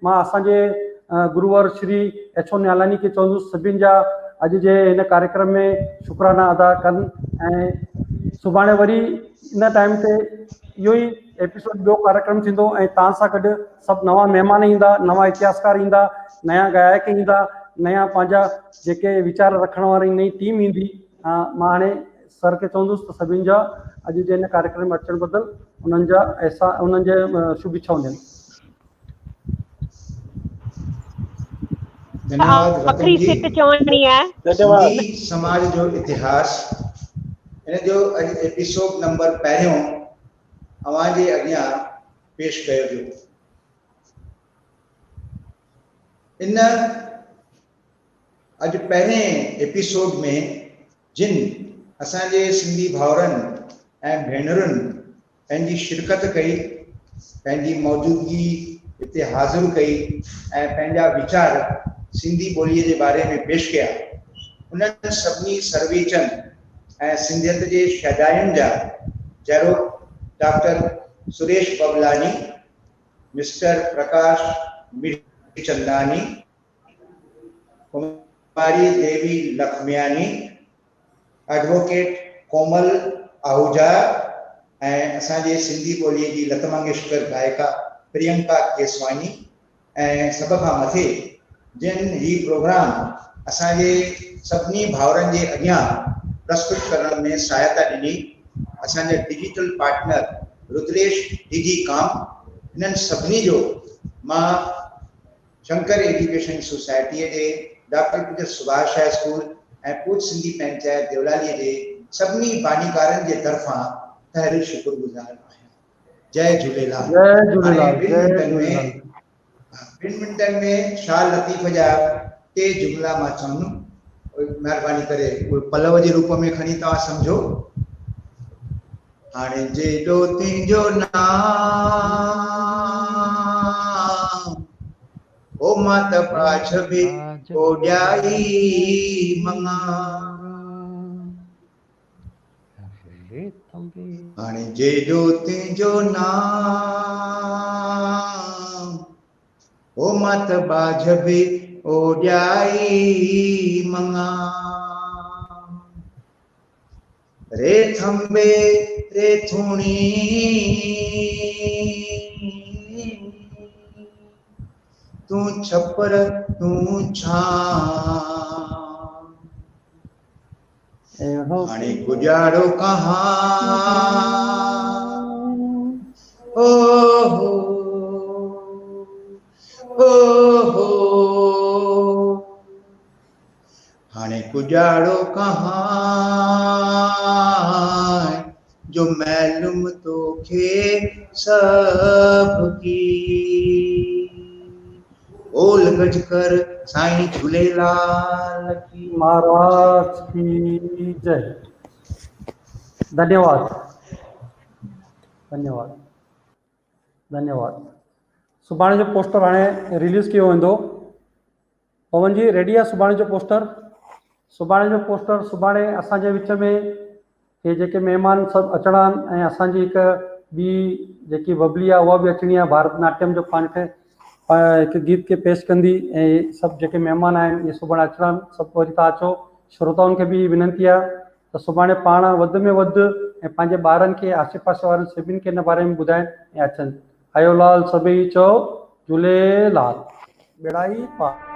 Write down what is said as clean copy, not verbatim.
मां असांजे गुरुवर श्री एच ओ नियालानी के चवंदुसि सभिनि जा अॼु जे हिन कार्यक्रम में शुक्राना अदा कनि ऐं सुभाणे वरी इन टाइम ते इहो ई एपिसोड ॿियो कार्यक्रम थींदो ऐं तव्हां सां गॾु सभु नवां महिमान ईंदा, नवां इतिहासकार ईंदा, नया गायक ईंदा, नया पंहिंजा जेके वीचार रखण वारी नई टीम ईंदी। मां हाणे सर खे चवंदुसि त सभिनि जा अॼु जे हिन कार्यक्रम में अचण बदल उन्हनि जे शुभेच्छाऊं ॾियनि। धन्यवाद रतन जी। सिंधी समाज जो इतिहास इन जो एपिसोड नंबर पहिरियों अवां जे अॻियां पेश कयो वियो। इन अॼु पहिरें एपिसोड में जिन असांजे सिंधी भाउरनि ऐं भेनरुनि पंहिंजी शिरकत कई, पंहिंजी मौजूदगी हिते हाज़िर कई ऐं पंहिंजा वीचार सिंधी ॿोलीअ जे बारे में पेश कया, उन्हनि सभिनी सर्वेचन ऐं सिंधियत जे शहदायुनि जा जहिड़ो डॉक्टर सुरेश बबलानी, मिस्टर प्रकाश मिरचंदानी, कुमारी देवी लखमियानी, एडवोकेट कोमल आहूजा ऐं असांजे सिंधी ॿोलीअ जी लता मंगेशकर गायिका प्रियंका केसवानी ऐं सभ खां मथे जिन ही प्रोग्राम असांजे सभिनी भाउरनि जे अॻियां प्रस्तुत करण में सहायता ॾिनी, असांजा डिजिटल पार्टनर रुद्रेश डिजी काम, इन्हनि सभिनी जो मां शंकर एजुकेशन सोसाइटीअ जे doctor Peter Subhash high school ऐं पूज सिंधी पंचायत देवलालीअ जे सभिनी बानीकारनि जे तरफ़ां तहरीर शुक्रगुज़ार आहियां। जय झूलेलाल। जय झूलेलाल। ॿिनि मिंटनि में शाह लतीफ़ जा टे जुमला मां चवंदुमि, महिरबानी करे उहे पलव जे रूप में खणी तव्हां सम्झो। हाणे जेॾो तुंहिंजो नाम ओ मात पाछ बि ओॾाई मङा, हाणे जेॾो तुंहिंजो नाम ओ मात बाझ बि ओॾाई मङा, रे थंबे रे थूणी तूं छपर तूं छां, हाणे गुजारो कहाँ ओ हो हाणे गुजारो कहाँ जो मालूम तोखे सबकी, ओल गज कर साईं झूलेलाल की महाराज की जय। धन्यवाद धन्यवाद धन्यवाद। सुभाणे जो पोस्टर हाणे रिलीज़ कियो वेंदो। पवन जी रेडी आहे सुभाणे जो पोस्टर? सुभाणे जो पोस्टर सुभाणे असांजे विच में हे जेके महिमान सभु अचणा आहिनि ऐं असांजी हिकु ॿी जेकी बबली आहे उहा बि अचणी आहे, भारतनाट्यम जो पाण खे हिकु गीत खे पेश कंदी ऐं सभु जेके महिमान आहिनि इहे सुभाणे अचणा आहिनि। सभु वरी तव्हां अचो। श्रोताउनि खे बि विनंती आहे त सुभाणे पाण वधि में वधि ऐं पंहिंजे ॿारनि खे आसे पासे वारनि सभिनि खे हिन बारे में ॿुधाइनि ऐं अचनि। आयोलाल सभई चओ झूलेलाल। बेड़ा ई पार।